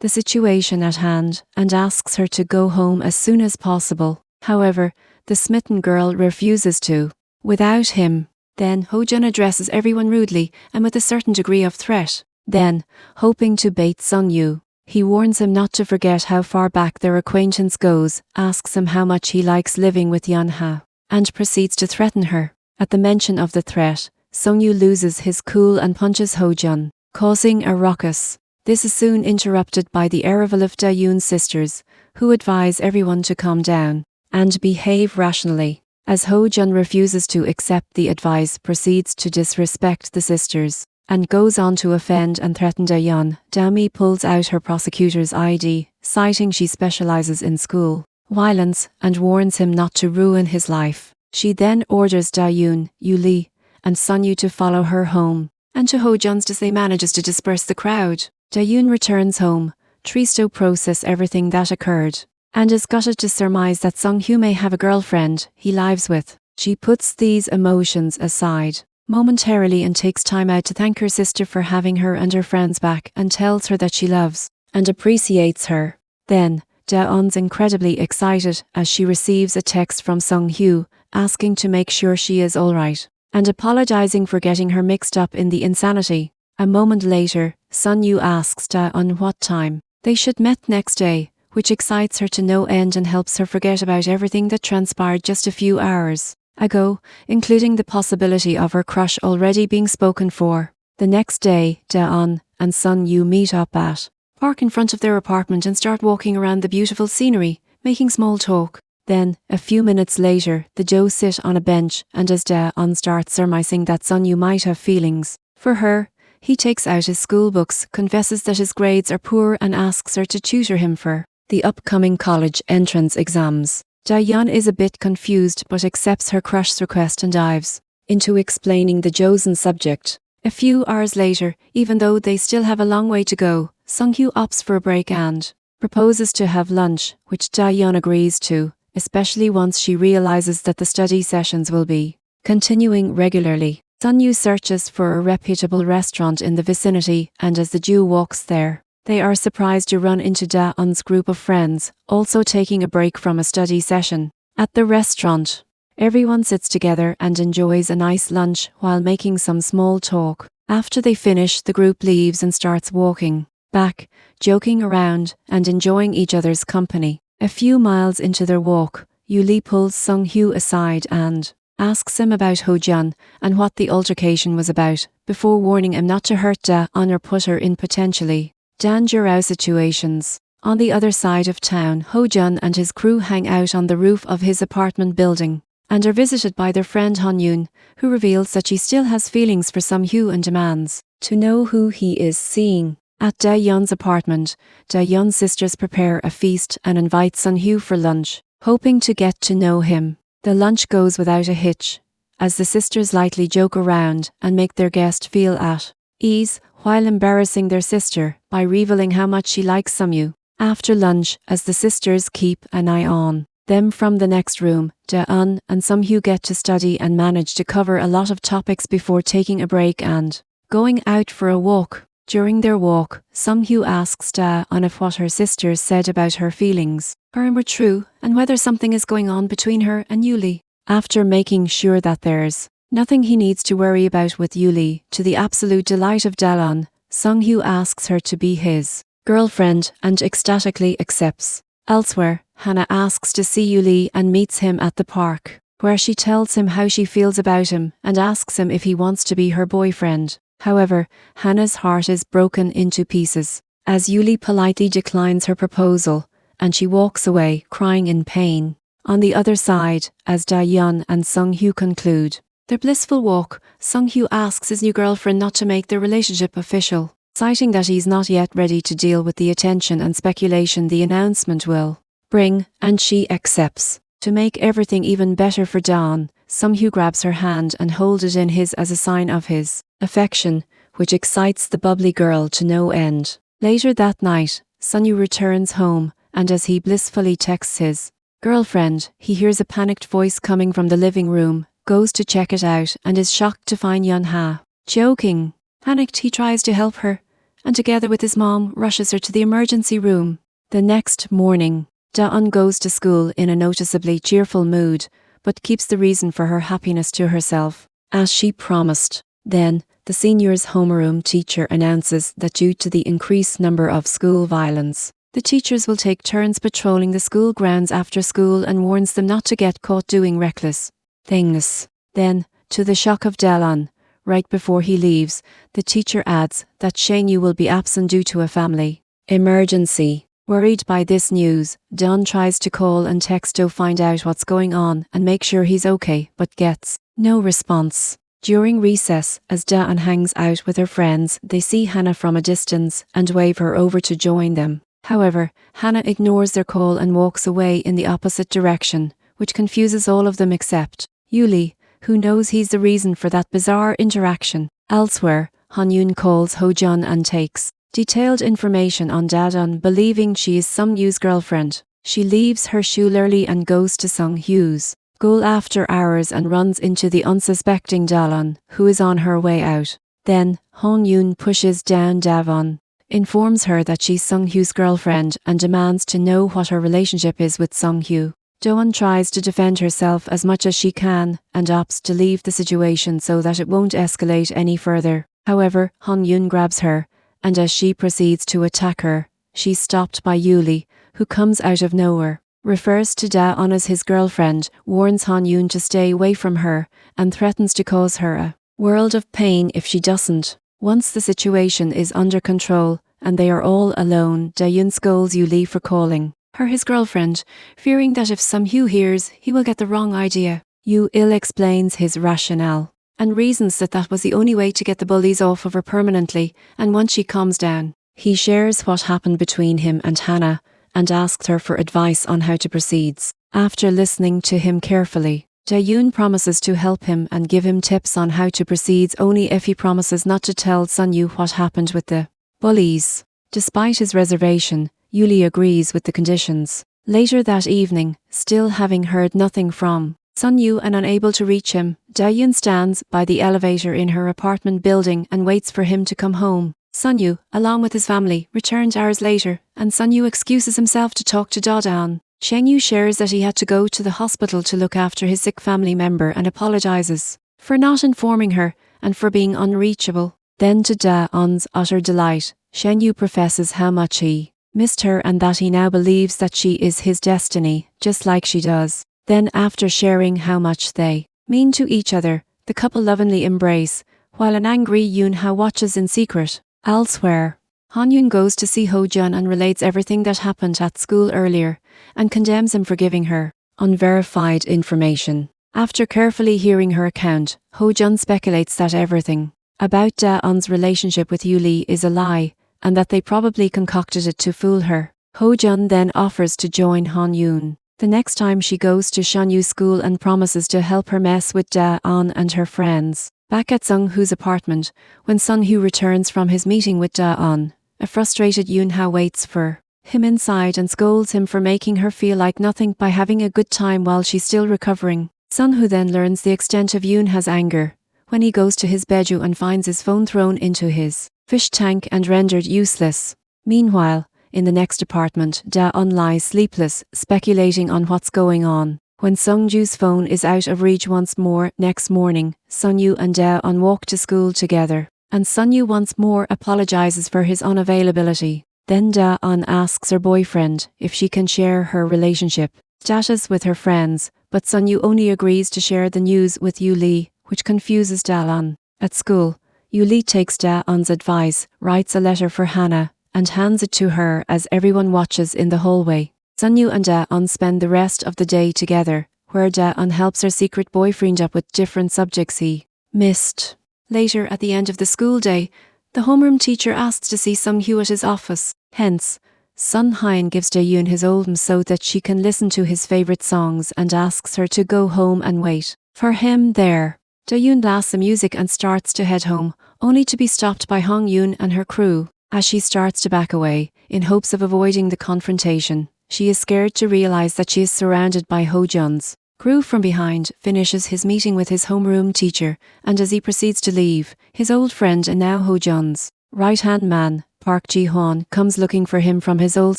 the situation at hand and asks her to go home as soon as possible. However, the smitten girl refuses to. Without him. Then Ho-jun addresses everyone rudely and with a certain degree of threat. Then, hoping to bait Sung-yu, he warns him not to forget how far back their acquaintance goes, asks him how much he likes living with Yeon-ha, and proceeds to threaten her. At the mention of the threat, Sung-yu loses his cool and punches Ho-jun, causing a ruckus. This is soon interrupted by the arrival of Da-yoon's sisters, who advise everyone to calm down and behave rationally. As Ho-jun refuses to accept the advice, proceeds to disrespect the sisters, and goes on to offend and threaten Da-yeon. Da-mi pulls out her prosecutor's ID, citing she specializes in school violence, and warns him not to ruin his life. She then orders Da-yoon, Yu-lee, and Sun-yu to follow her home, and to Ho-jun's dismay manages to disperse the crowd. Da-yoon returns home, tries to process everything that occurred, and is gutted to surmise that Sung-hyu may have a girlfriend he lives with. She puts these emotions aside momentarily and takes time out to thank her sister for having her and her friends back and tells her that she loves and appreciates her. Then, Da-eun's incredibly excited as she receives a text from Sung-hyu asking to make sure she is alright and apologizing for getting her mixed up in the insanity. A moment later, Sun-yu asks Da-eun what time they should meet next day, which excites her to no end and helps her forget about everything that transpired just a few hours ago, including the possibility of her crush already being spoken for. The next day, Da-eun and Sun-yu meet up at park in front of their apartment and start walking around the beautiful scenery, making small talk. Then, a few minutes later, the Joe sit on a bench, and as Da-eun starts surmising that Sun-yu might have feelings for her, he takes out his school books, confesses that his grades are poor and asks her to tutor him for the upcoming college entrance exams. Da-yeon is a bit confused but accepts her crush's request and dives into explaining the chosen subject. A few hours later, even though they still have a long way to go, Sung-hyu opts for a break and proposes to have lunch, which Da-yeon agrees to, especially once she realizes that the study sessions will be continuing regularly. Sun-yu searches for a reputable restaurant in the vicinity, and as the duo walks there, they are surprised to run into Da-eun's group of friends, also taking a break from a study session. At the restaurant, everyone sits together and enjoys a nice lunch while making some small talk. After they finish, the group leaves and starts walking back, joking around and enjoying each other's company. A few miles into their walk, Yu-lee pulls Sung-hyu aside and asks him about Ho-jun and what the altercation was about, before warning him not to hurt Da-eun or put her in potentially dangerous situations. On the other side of town, Ho-jun and his crew hang out on the roof of his apartment building and are visited by their friend Han-yoon, who reveals that she still has feelings for Sung-hyu and demands to know who he is seeing. At Da-yeon's apartment, Da-yeon's sisters prepare a feast and invite Sung-hyu for lunch, hoping to get to know him. The lunch goes without a hitch, as the sisters lightly joke around and make their guest feel at ease, while embarrassing their sister by revealing how much she likes Sung-hyu. After lunch, as the sisters keep an eye on them from the next room, Da-eun and Sung-hyu get to study and manage to cover a lot of topics before taking a break and going out for a walk. During their walk, Sung-hyu asks Da-eun if what her sisters said about her feelings for him were true and whether something is going on between her and Yu-lee. After making sure that there's nothing he needs to worry about with Yu-lee, to the absolute delight of Da-eun, Sung-hyu asks her to be his girlfriend and ecstatically accepts. Elsewhere, Hannah asks to see Yu-lee and meets him at the park, where she tells him how she feels about him and asks him if he wants to be her boyfriend. However, Hannah's heart is broken into pieces, as Yu-lee politely declines her proposal, and she walks away, crying in pain. On the other side, as Da-yeon and Sung-hyu conclude their blissful walk, Sung-hyu asks his new girlfriend not to make their relationship official, citing that he's not yet ready to deal with the attention and speculation the announcement will bring, and she accepts. To make everything even better for Dawn, Sung-hyu grabs her hand and holds it in his as a sign of his affection, which excites the bubbly girl to no end. Later that night, Sung-hyu returns home, and as he blissfully texts his girlfriend, he hears a panicked voice coming from the living room, goes to check it out, and is shocked to find Yeon-ha joking. Panicked, he tries to help her, and together with his mom rushes her to the emergency room. The next morning, Da-eun goes to school in a noticeably cheerful mood, but keeps the reason for her happiness to herself, as she promised. Then, the senior's homeroom teacher announces that due to the increased number of school violence, the teachers will take turns patrolling the school grounds after school and warns them not to get caught doing reckless things. Then, to the shock of Da-eun, right before he leaves, the teacher adds that Shane-yu will be absent due to a family emergency. Worried by this news, Da-eun tries to call and text to find out what's going on and make sure he's okay, but gets no response. During recess, as Da-eun hangs out with her friends, they see Hannah from a distance and wave her over to join them. However, Hannah ignores their call and walks away in the opposite direction, which confuses all of them except Yuli, who knows he's the reason for that bizarre interaction. Elsewhere, Han-yoon calls Ho-jun and takes detailed information on Da-eun, believing she is Sung-yu's girlfriend. She leaves her shul early and goes to Sung-yu's school after hours and runs into the unsuspecting Da-eun, who is on her way out. Then, Han-yoon pushes down Da-eun, informs her that she's Sung-yu's girlfriend and demands to know what her relationship is with Sung-yu. Da-eun tries to defend herself as much as she can and opts to leave the situation so that it won't escalate any further. However, Han-yoon grabs her, and as she proceeds to attack her, she's stopped by Yuli, who comes out of nowhere, refers to Da-eun as his girlfriend, warns Han-yoon to stay away from her, and threatens to cause her a world of pain if she doesn't. Once the situation is under control and they are all alone, Da-eun scolds Yuli for calling her his girlfriend, fearing that if Sung-yu hears, he will get the wrong idea. Yu-il explains his rationale and reasons that was the only way to get the bullies off of her permanently, and once she calms down, he shares what happened between him and Hannah and asks her for advice on how to proceed. After listening to him carefully, Da-eun promises to help him and give him tips on how to proceed only if he promises not to tell Sung-yu what happened with the bullies. Despite his reservation, Yuli agrees with the conditions. Later that evening, still having heard nothing from Sung-yu and unable to reach him, Da-eun stands by the elevator in her apartment building and waits for him to come home. Sung-yu, along with his family, returns hours later, and Sung-yu excuses himself to talk to Da-eun. Shane-yu shares that he had to go to the hospital to look after his sick family member and apologizes for not informing her and for being unreachable. Then to Da-eun's utter delight, Shane-yu professes how much he missed her and that he now believes that she is his destiny, just like she does. Then, after sharing how much they mean to each other, the couple lovingly embrace, while an angry Yoon-ha watches in secret. Elsewhere, Han-yoon goes to see Ho-jun and relates everything that happened at school earlier, and condemns him for giving her unverified information. After carefully hearing her account, Ho-jun speculates that everything about Da-eun's relationship with Yuli is a lie, and that they probably concocted it to fool her. Ho-jun then offers to join Han-yoon the next time she goes to Shan-yu's school and promises to help her mess with Da-eun and her friends. Back at Sung-hoo's apartment, when Sung-hoo returns from his meeting with Da-eun, a frustrated Yoon-ha waits for him inside and scolds him for making her feel like nothing by having a good time while she's still recovering. Sung-hoo then learns the extent of Yoon-ha's anger when he goes to his bedroom and finds his phone thrown into his fish tank and rendered useless. Meanwhile, in the next apartment, Da-eun lies sleepless, speculating on what's going on. When Sung-ju's phone is out of reach once more, next morning, Sung-yu and Da-eun walk to school together, and Sung-yu once more apologizes for his unavailability. Then Da-eun asks her boyfriend if she can share her relationship status with her friends, but Sung-yu only agrees to share the news with Yuli, which confuses Da-eun. At school, Yuli takes Da-eun's advice, writes a letter for Hannah, and hands it to her as everyone watches in the hallway. Sung-yu and Da-eun spend the rest of the day together, where Da-eun helps her secret boyfriend up with different subjects he missed. Later, at the end of the school day, the homeroom teacher asks to see Sung-hyo at his office. Hence, Sun Hyun gives Jae-yoon his album so that she can listen to his favorite songs and asks her to go home and wait for him there. Jae-yoon blasts the music and starts to head home, only to be stopped by Hong-yoon and her crew. As she starts to back away, in hopes of avoiding the confrontation, she is scared to realize that she is surrounded by Ho-jun's crew from behind. Finishes his meeting with his homeroom teacher, and as he proceeds to leave, his old friend and now Ho-jun's right-hand man Park Ji-hwan comes looking for him from his old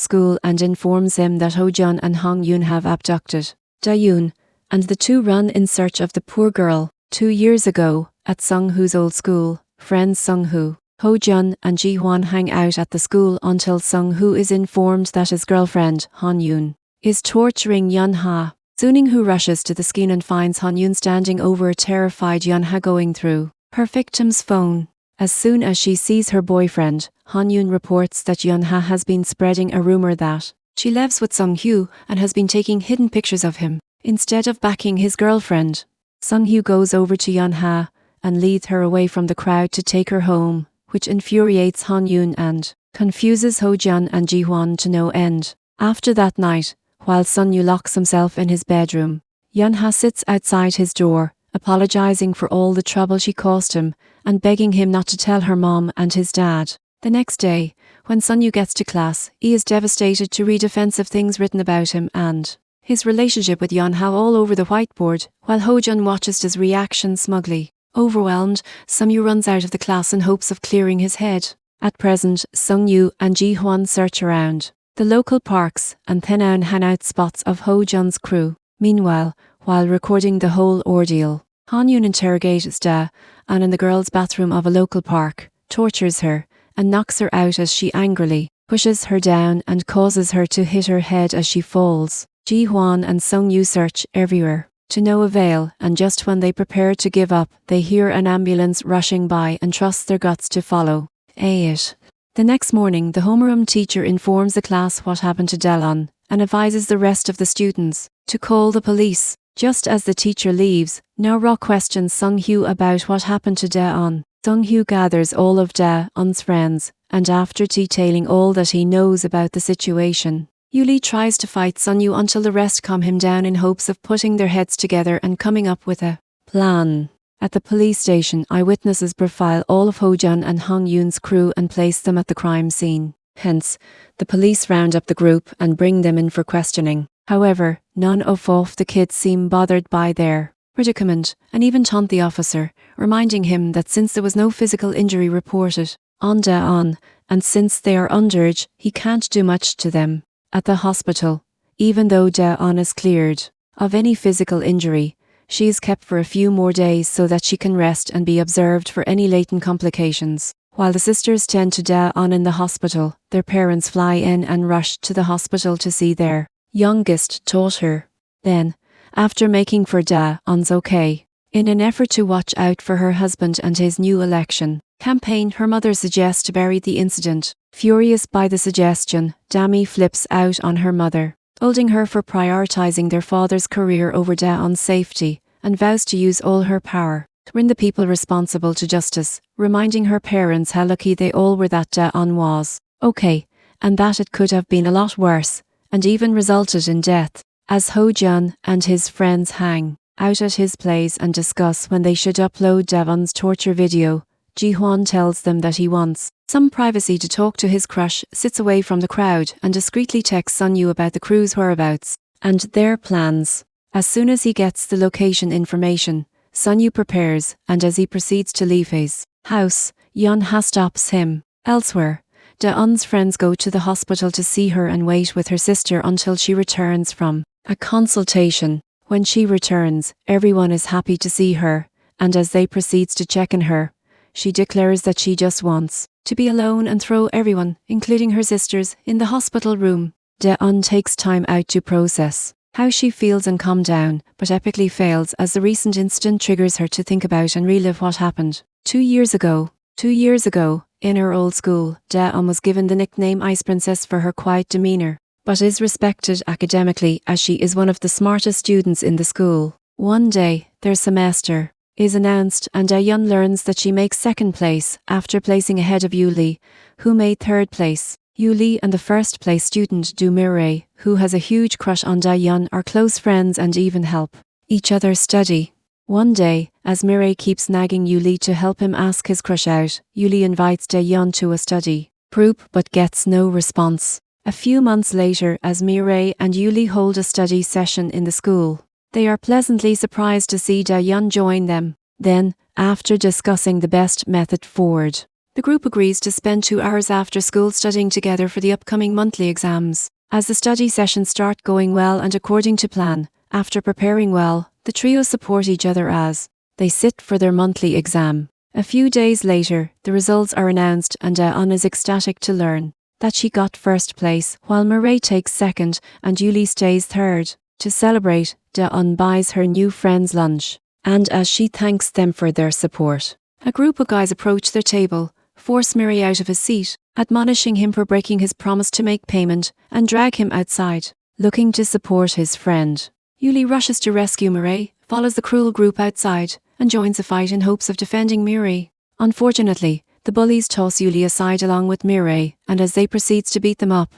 school and informs him that Ho-jun and Hong-yoon have abducted Da-yoon, and the two run in search of the poor girl. 2 years ago, at Sung-hoo's old school, friends Sung-hoo, Ho-jun and Ji-hwan hang out at the school until Sung-hoo is informed that his girlfriend, Han-yoon, is torturing Yeon-ha. Sung-hoo rushes to the scene and finds Han-yoon standing over a terrified Yeon-ha going through her victim's phone. As soon as she sees her boyfriend, Han-yoon reports that Yeon-ha has been spreading a rumor that she lives with Sung-hoo and has been taking hidden pictures of him, instead of backing his girlfriend. Sung-hoo goes over to Yeon-ha and leads her away from the crowd to take her home, which infuriates Han-yoon and confuses Ho-jun and Ji-hwan to no end. After that night, while Sun-yu locks himself in his bedroom, Yeon-ha sits outside his door, apologizing for all the trouble she caused him and begging him not to tell her mom and his dad. The next day, when Sun-yu gets to class, he is devastated to read offensive things written about him and his relationship with Yeon-ha all over the whiteboard, while Ho-jun watches his reaction smugly. Overwhelmed, Sung-yu runs out of the class in hopes of clearing his head. At present, Sung-yu and Ji-hwan search around the local parks and Thenaun hangout spots of Ho-jun's crew. Meanwhile, while recording the whole ordeal, Han-yoon interrogates Da-an in the girls' bathroom of a local park, tortures her, and knocks her out as she angrily pushes her down and causes her to hit her head as she falls. Ji-hwan and Sung-yu search everywhere, to no avail, and just when they prepare to give up, they hear an ambulance rushing by and trust their guts to follow it. The next morning, the homeroom teacher informs the class what happened to Delon and advises the rest of the students to call the police. Just as the teacher leaves, Na-ra questions Sung-hoo about what happened to Da-on. Sung-hoo gathers all of Da-on's friends, and after detailing all that he knows about the situation, Yuli tries to fight Sun-yu until the rest calm him down in hopes of putting their heads together and coming up with a plan. At the police station, eyewitnesses profile all of Ho-jun and Hong-yoon's crew and place them at the crime scene. Hence, the police round up the group and bring them in for questioning. However, none of the kids seem bothered by their predicament, and even taunt the officer, reminding him that since there was no physical injury reported on Da-on, and since they are underage, he can't do much to them. At the hospital, even though Da-on is cleared of any physical injury, she is kept for a few more days so that she can rest and be observed for any latent complications. While the sisters tend to Da-on in the hospital, their parents fly in and rush to the hospital to see their youngest daughter. Then, after making for Da-on's okay, in an effort to watch out for her husband and his new election campaign, her mother suggests to bury the incident. Furious by the suggestion, Dami flips out on her mother, scolding her for prioritizing their father's career over Da-on's safety, and vows to use all her power to bring the people responsible to justice, reminding her parents how lucky they all were that Da-on was okay, and that it could have been a lot worse, and even resulted in death. As Ho-jun and his friends hang out at his place and discuss when they should upload Devon's torture video, Ji-hwan tells them that he wants some privacy to talk to his crush, sits away from the crowd, and discreetly texts Sun-yu about the crew's whereabouts and their plans. As soon as he gets the location information, Sun-yu prepares, and as he proceeds to leave his house, Yeon-ha stops him. Elsewhere, Da-on's friends go to the hospital to see her and wait with her sister until she returns from a consultation. When she returns, everyone is happy to see her, and as they proceed to check on her, she declares that she just wants to be alone and throw everyone, including her sisters, in the hospital room. Da-on takes time out to process how she feels and calm down, but epically fails as the recent incident triggers her to think about and relive what happened 2 years ago. 2 years ago, in her old school, Da-on was given the nickname Ice Princess for her quiet demeanor, but is respected academically as she is one of the smartest students in the school. One day, their semester is announced and Da-yeon learns that she makes second place after placing ahead of Yuli, who made third place. Yuli and the first place student Do Mireille, who has a huge crush on Da-yeon, are close friends and even help each other study. One day, as Mireille keeps nagging Yuli to help him ask his crush out, Yuli invites Da-yeon to a study group but gets no response. A few months later, as Mireille and Yuli hold a study session in the school, they are pleasantly surprised to see Da-yeon join them. Then, after discussing the best method forward, The group agrees to spend 2 hours after school studying together for the upcoming monthly exams. As the study sessions start going well and according to plan, after preparing well, the trio support each other as they sit for their monthly exam. A few days later, the results are announced and Dae-eun is ecstatic to learn that she got first place, while Mireille takes second and Yuli stays third. To celebrate, Dae-eun buys her new friends lunch, and as she thanks them for their support, a group of guys approach their table, force Mireille out of his seat, admonishing him for breaking his promise to make payment, and drag him outside, looking to support his friend. Yuli rushes to rescue Mireille, follows the cruel group outside, and joins the fight in hopes of defending Mireille. Unfortunately, the bullies toss Yuli aside along with Mireille, and as they proceed to beat them up,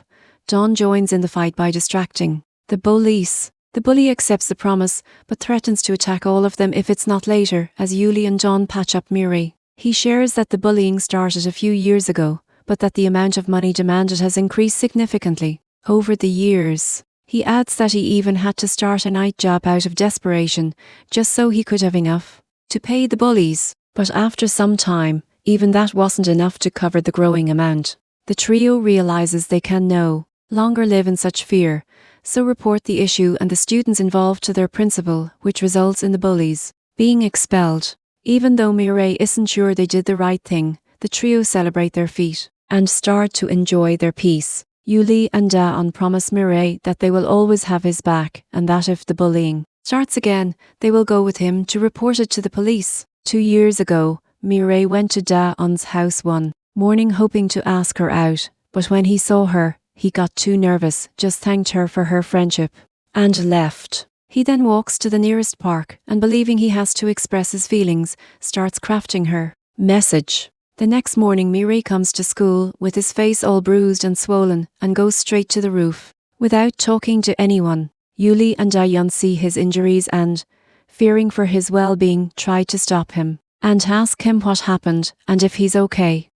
Dawn joins in the fight by distracting the police. The bully accepts the promise, but threatens to attack all of them if it's not later, as Yuli and Dawn patch up Mireille. He shares that the bullying started a few years ago, but that the amount of money demanded has increased significantly over the years. He adds that he even had to start a night job out of desperation, just so he could have enough to pay the bullies. But after some time, even that wasn't enough to cover the growing amount. The trio realizes they can no longer live in such fear, so report the issue and the students involved to their principal, which results in the bullies being expelled. Even though Mireille isn't sure they did the right thing, the trio celebrate their feat and start to enjoy their peace. Yuli and Dae-eun promise Mireille that they will always have his back and that if the bullying starts again, they will go with him to report it to the police. 2 years ago, Mireille went to Dae-eun's house one morning hoping to ask her out, but when he saw her, he got too nervous, just thanked her for her friendship, and left. He then walks to the nearest park and, believing he has to express his feelings, starts crafting her message. The next morning Mireille comes to school with his face all bruised and swollen and goes straight to the roof. Without talking to anyone, Yuli and Dae-eun see his injuries and, fearing for his well-being, try to stop him and ask him what happened and if he's okay.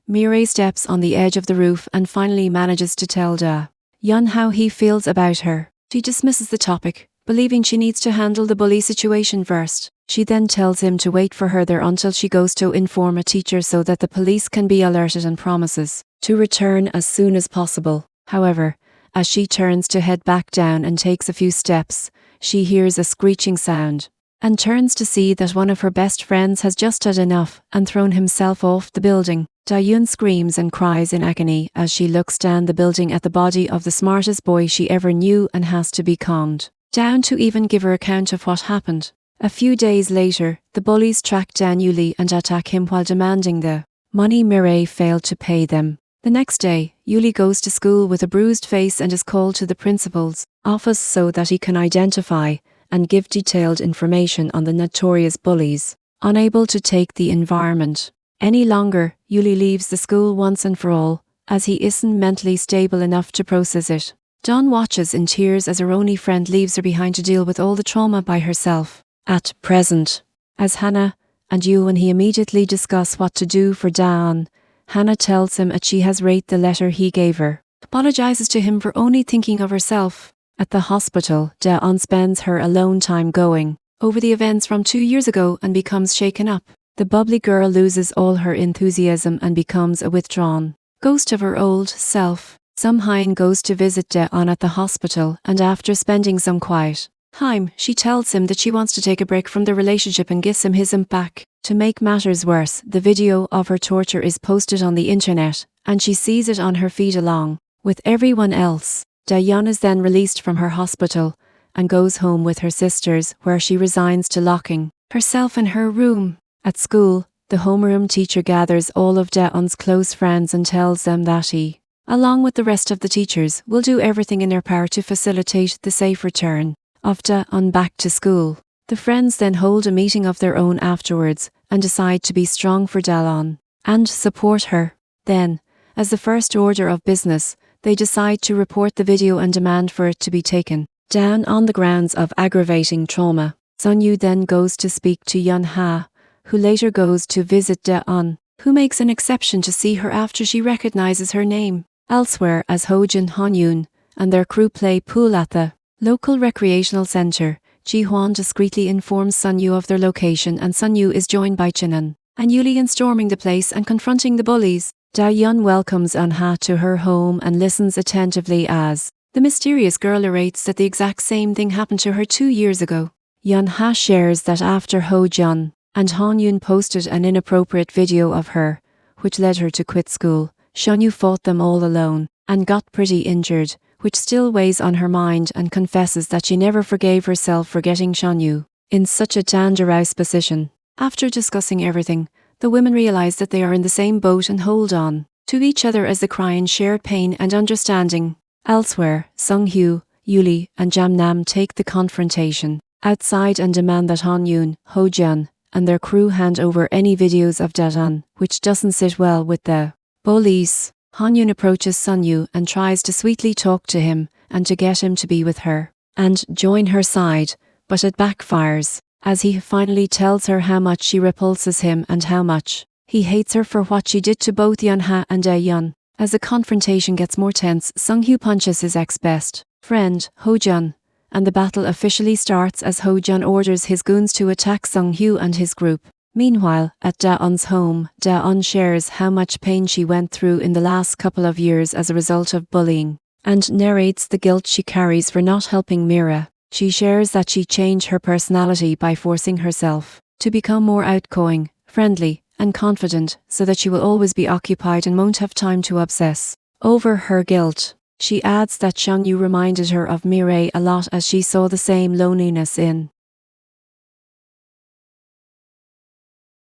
Mireille steps on the edge of the roof and finally manages to tell Dae-eun how he feels about her. She dismisses the topic, believing she needs to handle the bully situation first. She then tells him to wait for her there until she goes to inform a teacher so that the police can be alerted, and promises to return as soon as possible. However, as she turns to head back down and takes a few steps, she hears a screeching sound and turns to see that one of her best friends has just had enough and thrown himself off the building. Dae-eun screams and cries in agony as she looks down the building at the body of the smartest boy she ever knew and has to be calmed down to even give her account of what happened. A few days later, the bullies track down Yuli and attack him while demanding the money Mireille failed to pay them. The next day, Yuli goes to school with a bruised face and is called to the principal's office so that he can identify and give detailed information on the notorious bullies. Unable to take the environment any longer, Yuli leaves the school once and for all, as he isn't mentally stable enough to process it. Dawn watches in tears as her only friend leaves her behind to deal with all the trauma by herself. At present, as Hannah and you and he immediately discuss what to do for Dae-eun, Hannah tells him that she has read the letter he gave her, apologizes to him for only thinking of herself. At the hospital, Dae-eun spends her alone time going over the events from 2 years ago and becomes shaken up. The bubbly girl loses all her enthusiasm and becomes a withdrawn ghost of her old self. Sung-hein goes to visit Dae-eun at the hospital, and after spending some quiet time, she tells him that she wants to take a break from the relationship and gives him his back. To make matters worse, the video of her torture is posted on the internet, and she sees it on her feed along with everyone else. Dae-eun is then released from her hospital and goes home with her sisters, where she resigns to locking herself in her room. At school, the homeroom teacher gathers all of Dae-eun's close friends and tells them that he, along with the rest of the teachers, will do everything in their power to facilitate the safe return of Dae-eun back to school. The friends then hold a meeting of their own afterwards and decide to be strong for Dae-eun and support her. Then, as the first order of business, they decide to report the video and demand for it to be taken down on the grounds of aggravating trauma. Sun-yu then goes to speak to Yun-ha, who later goes to visit Dae-eun, who makes an exception to see her after she recognizes her name. Elsewhere, as Ho-jin Han-yoon and their crew play pool at the local recreational center, Ji-hwan discreetly informs Sun-yu of their location, and Sun-yu is joined by Chin-un and Yulian storming the place and confronting the bullies. Da-Yun welcomes Eun-ha to her home and listens attentively as the mysterious girl narrates that the exact same thing happened to her 2 years ago. Eun-ha shares that after Ho-jun and Han-yoon posted an inappropriate video of her, which led her to quit school, Shunyu fought them all alone and got pretty injured, which still weighs on her mind, and confesses that she never forgave herself for getting Shunyu in such a dangerous position. After discussing everything, the women realize that they are in the same boat and hold on to each other as they cry in shared pain and understanding. Elsewhere, Sung-hyo, Yuli and Jamnam take the confrontation outside and demand that Han-yoon, Ho-jun and their crew hand over any videos of Da-dun, which doesn't sit well with the police. Han-yoon approaches Sun-yu and tries to sweetly talk to him and to get him to be with her and join her side, but it backfires, as he finally tells her how much she repulses him and how much he hates her for what she did to both Eun-ha and Da-yun. As the confrontation gets more tense, Sung-hyo punches his ex-best friend, Ho-jun, and the battle officially starts as Ho-jun orders his goons to attack Sung-hyo and his group. Meanwhile, at Da-eun's home, Da-eun shares how much pain she went through in the last couple of years as a result of bullying, and narrates the guilt she carries for not helping Mira. She shares that she changed her personality by forcing herself to become more outgoing, friendly, and confident, so that she will always be occupied and won't have time to obsess over her guilt. She adds that Shunyu reminded her of Mireille a lot, as she saw the same loneliness in